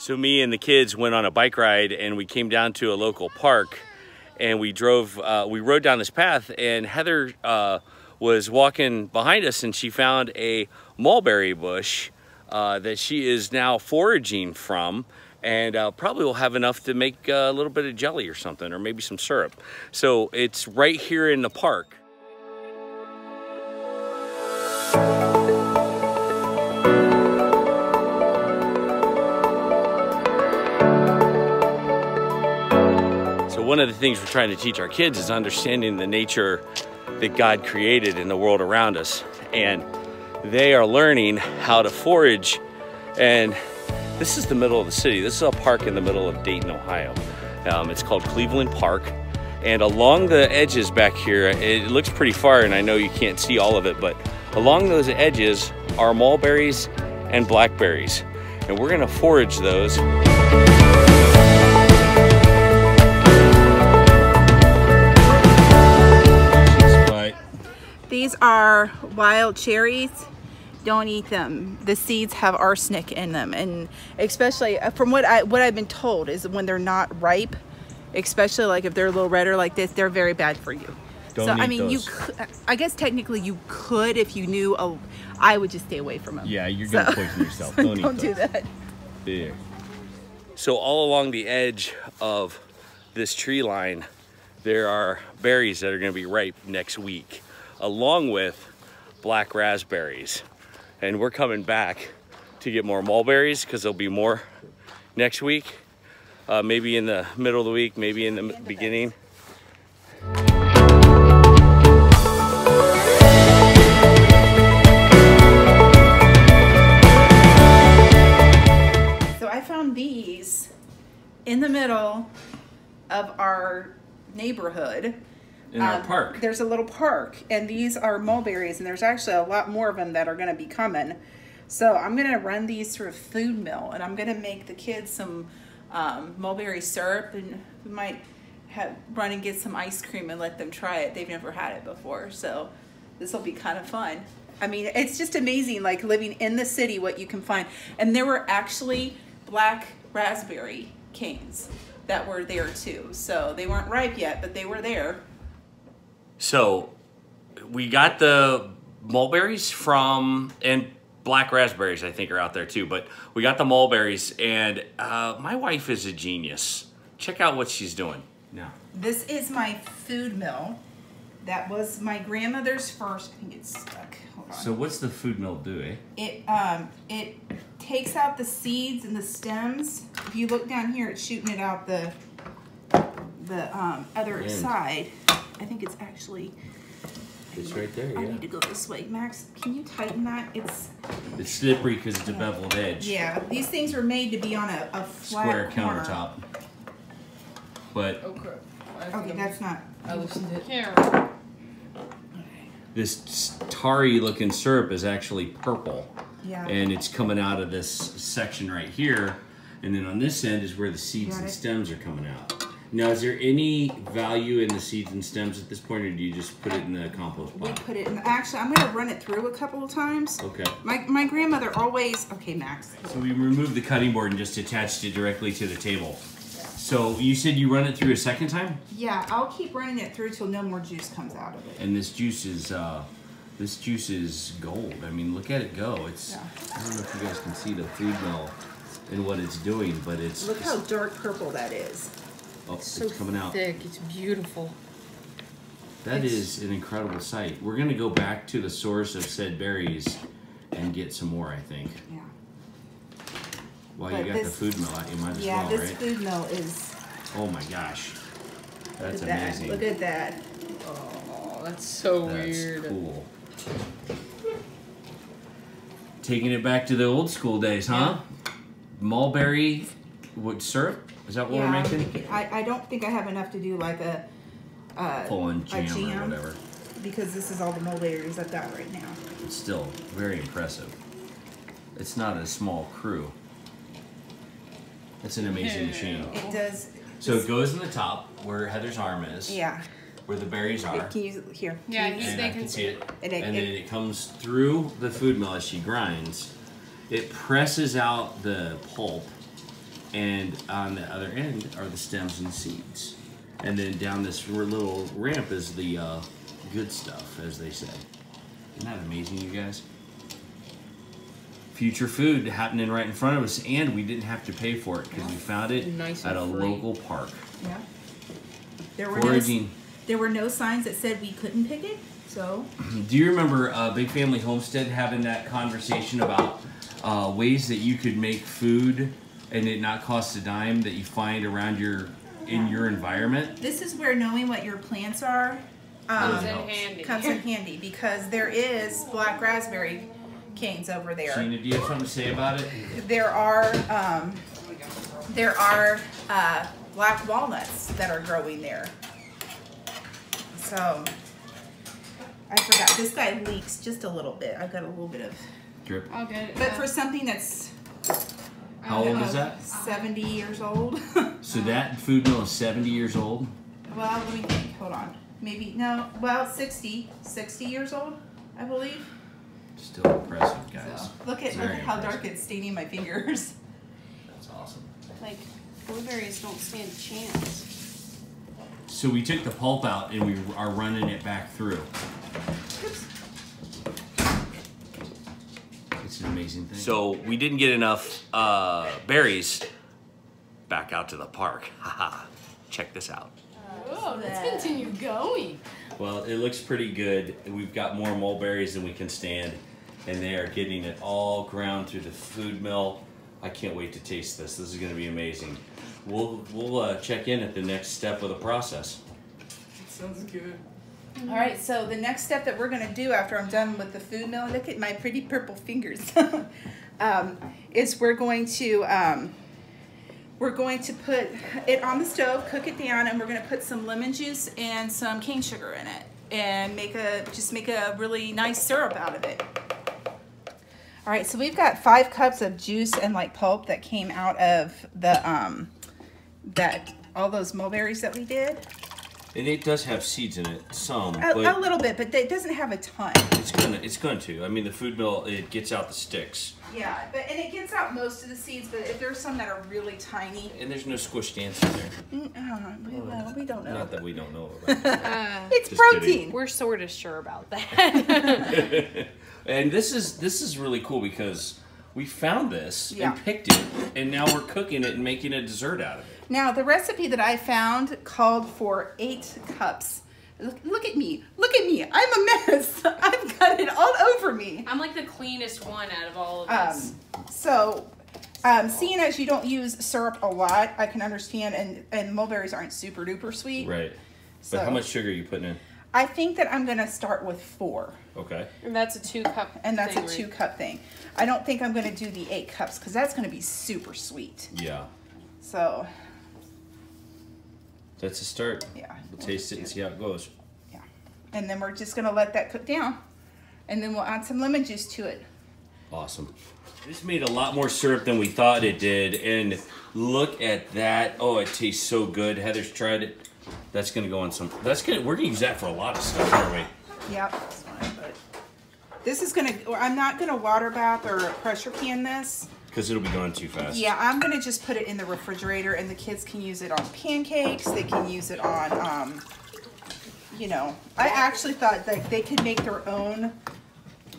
So me and the kids went on a bike ride and we came down to a local park and we rode down this path, and Heather was walking behind us and she found a mulberry bush that she is now foraging from, and probably will have enough to make a little bit of jelly or something, or maybe some syrup. So it's right here in the park. One of the things we're trying to teach our kids is understanding the nature that God created in the world around us. And they are learning how to forage. And this is the middle of the city. This is a park in the middle of Dayton, Ohio. It's called Cleveland Park. And along the edges back here, it looks pretty far and I know you can't see all of it, but along those edges are mulberries and blackberries. And we're gonna forage those. These are wild cherries. Don't eat them. The seeds have arsenic in them, and especially from what I've been told is when they're not ripe, especially like if they're a little redder like this, they're very bad for you. Don't so eat I mean, those. you could, I guess technically you could if you knew. I would just stay away from them. Yeah, you're gonna poison yourself. Don't eat those. Don't do that. There. So all along the edge of this tree line, there are berries that are gonna be ripe next week, along with black raspberries. And we're coming back to get more mulberries because there'll be more next week. Maybe in the middle of the week, maybe in the beginning. So I found these in the middle of our neighborhood. In our park. There's a little park, and these are mulberries, and there's actually a lot more of them that are going to be coming. So I'm going to run these through a food mill, and I'm going to make the kids some mulberry syrup, and we might run and get some ice cream and let them try it. They've never had it before, so this will be kind of fun. I mean, it's just amazing, like living in the city, what you can find. And there were actually black raspberry canes that were there too. So they weren't ripe yet, but they were there. So we got the mulberries from, and black raspberries I think are out there too, but we got the mulberries, and my wife is a genius. Check out what she's doing now. This is my food mill. That was my grandmother's first. I think it's stuck. Hold on. So what's the food mill do, eh? It takes out the seeds and the stems. If you look down here, it's shooting it out the other side. I think it's actually. It's right there, I need to go this way. Max, can you tighten that? It's slippery because it's a beveled edge. Yeah, these things were made to be on a flat Square corner. countertop. But Okay, that's not. I listened to it. this tarry looking syrup is actually purple. Yeah. And it's coming out of this section right here. And then on this end is where the seeds and stems are coming out. Now, is there any value in the seeds and stems at this point, or do you just put it in the compost pot? We put it in. Actually, I'm going to run it through a couple of times. Okay. My grandmother always. Okay, Max. So we removed the cutting board and just attached it directly to the table. So you said you run it through a second time? Yeah, I'll keep running it through till no more juice comes out of it. And this juice is gold. I mean, look at it go. It's. Yeah. I don't know if you guys can see the food mill and what it's doing, but it's. Look how dark purple that is. Oh, So it's coming out. thick. It's beautiful. That is an incredible sight. We're gonna go back to the source of said berries and get some more, I think. Yeah. While you got the food mill out, you might as well, Yeah, right? this food mill is. Oh my gosh. That's Look at that. amazing. Look at that. Oh, that's so That's weird. cool. Taking it back to the old school days, huh? Mulberry, what, syrup? Is that what we're making? I don't think I have enough to do like a Full-on jam or whatever. because this is all the mulberries I've got right now. It's still very impressive. It's not a small crew. It's an amazing machine. It does. So it goes in the top where Heather's arm is. Yeah. Where the berries are. Can you here? Yeah, Can you- And I can see it. And And then it comes through the food mill as she grinds. It presses out the pulp, and on the other end are the stems and seeds. And then down this little ramp is the good stuff, as they say. Isn't that amazing, you guys? Future food happening right in front of us, and we didn't have to pay for it because we found it Nice at a and free. local park. Yeah. There were Foraging. there were no signs that said we couldn't pick it, so. Do you remember Big Family Homestead having that conversation about ways that you could make food and it not cost a dime that you find around in your environment? This is where knowing what your plants are Comes in handy. comes in handy, because there is black raspberry canes over there. Gina, do you have something to say about it? There are black walnuts that are growing there. So I forgot. This guy leaks just a little bit. I've got a little bit of. Drip. I'll get it. But for something that's How old is that? 70 years old. So that food mill is 70 years old? Well, let me think. Hold on. Maybe no. Well, 60 years old, I believe. Still impressive, guys. Look at Very how impressive. dark it's staining my fingers. That's awesome. Like, blueberries don't stand a chance. So we took the pulp out and we are running it back through. It's an amazing thing. So we didn't get enough berries back out to the park. Haha. Check this out. Oh, let's continue going. Well, it looks pretty good. We've got more mulberries than we can stand, and they are getting it all ground through the food mill. I can't wait to taste this. This is going to be amazing. We'll check in at the next step of the process. Sounds good. All right, so the next step that we're going to do after I'm done with the food mill, look at my pretty purple fingers, is we're going to put it on the stove, cook it down, and we're going to put some lemon juice and some cane sugar in it, and make a really nice syrup out of it. All right, so we've got 5 cups of juice and like pulp that came out of the all those mulberries that we did. And it does have seeds in it, some, A but little bit, but it doesn't have a ton. it's going to. I mean, the food mill, it gets out the sticks. Yeah, and it gets out most of the seeds, but if there's some that are really tiny, And there's no squished ants in there. well, we don't know. Not that we don't know about that. It's Just protein. kidding. We're sort of sure about that. And this is really cool because we found this Yeah. and picked it, and now we're cooking it and making a dessert out of it. Now, the recipe that I found called for 8 cups. Look at me. Look at me. I'm a mess. I've got it all over me. I'm like the cleanest one out of all of us. Seeing as you don't use syrup a lot, I can understand, and mulberries aren't super duper sweet. Right. But So- how much sugar are you putting in? I think that I'm going to start with 4. Okay. And that's a 2-cup And that's thing, a right? 2-cup thing. I don't think I'm going to do the 8 cups because that's going to be super sweet. Yeah. So, That's a start. yeah. We'll taste it and see how it goes. Yeah. And then we're just going to let that cook down. And then we'll add some lemon juice to it. Awesome. This made a lot more syrup than we thought it did, and look at that. Oh, it tastes so good. Heather's tried it. That's gonna go on some. We're gonna use that for a lot of stuff, aren't we? Yep. That's fine, but this is going to, I'm not going to water bath or pressure can this. Because it'll be going too fast. Yeah, I'm going to just put it in the refrigerator, and the kids can use it on pancakes. They can use it on, you know, I actually thought that they could make their own,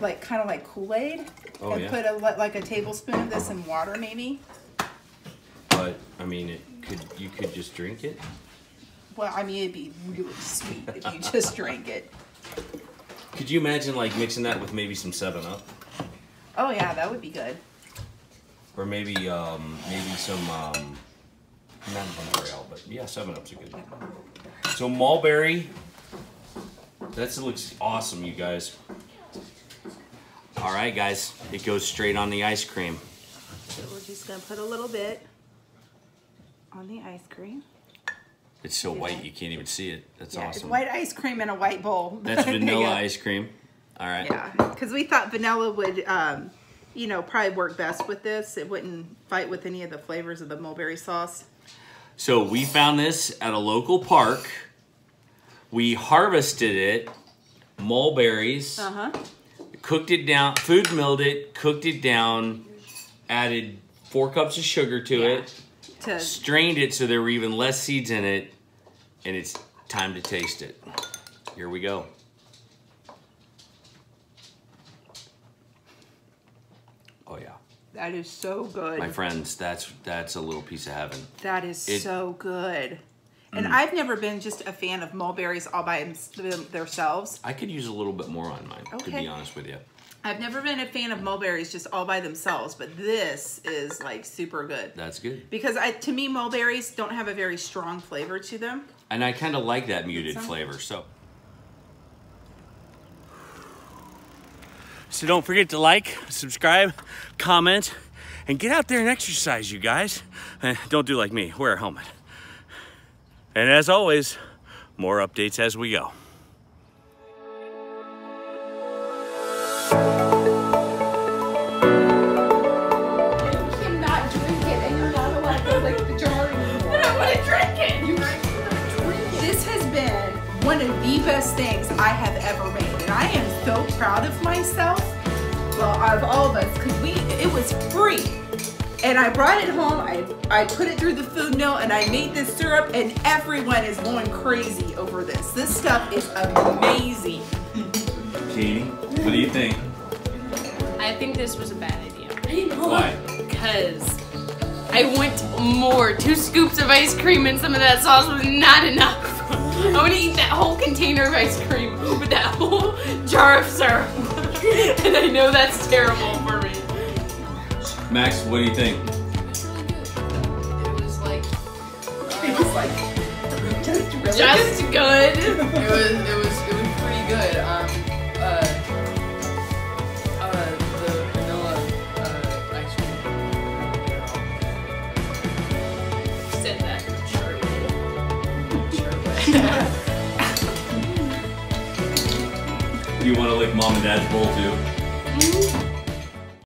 like, kind of like Kool-Aid. Oh, and yeah. put like a tablespoon of this in water, maybe. But I mean, you could just drink it. Well, I mean, it'd be really sweet if you just drank it. Could you imagine like mixing that with maybe some 7-Up, Oh yeah, that would be good. or maybe some not Mulberry, but yeah, 7-Up's a good. So mulberry. That looks awesome, you guys. All right, guys, it goes straight on the ice cream. So we're just gonna put a little bit on the ice cream. It's so white you can't even see it. That's Yeah, awesome. it's white ice cream in a white bowl. That's There you vanilla go. ice cream. All right. Yeah, because we thought vanilla would, you know, probably work best with this. It wouldn't fight with any of the flavors of the mulberry sauce. So we found this at a local park. We harvested it, mulberries, cooked it down, food milled it, cooked it down, added 4 cups of sugar to Yeah. it, strained it so there were even less seeds in it, and it's time to taste it. Here we go. Oh yeah. That is so good. My friends, that's a little piece of heaven. That is so good. And I've never been just a fan of mulberries all by themselves. I could use a little bit more on mine, to be honest with you. I've never been a fan of mulberries just all by themselves, but this is like super good. That's good. Because to me, mulberries don't have a very strong flavor to them. And I kind of like that muted flavor, so. So don't forget to like, subscribe, comment, and get out there and exercise, you guys. And don't do like me, wear a helmet. And as always, more updates as we go. You cannot drink it, and you're not allowed to lick the jar anymore. I don't want to drink it. You drink it. This has been one of the best things I have ever made, and I am so proud of myself. Well, out of all of us, because it was free. And I brought it home, I put it through the food mill, and I made this syrup, and everyone is going crazy over this. This stuff is amazing. Katie, what do you think? I think this was a bad idea. Why? Because I want more. 2 scoops of ice cream and some of that sauce was not enough. I want to eat that whole container of ice cream with that whole jar of syrup. And I know that's terrible for me. Max, what do you think? It was like Just really just good. It was pretty good. The vanilla ice cream. Said that. Do you want to lick mom and dad's bowl too?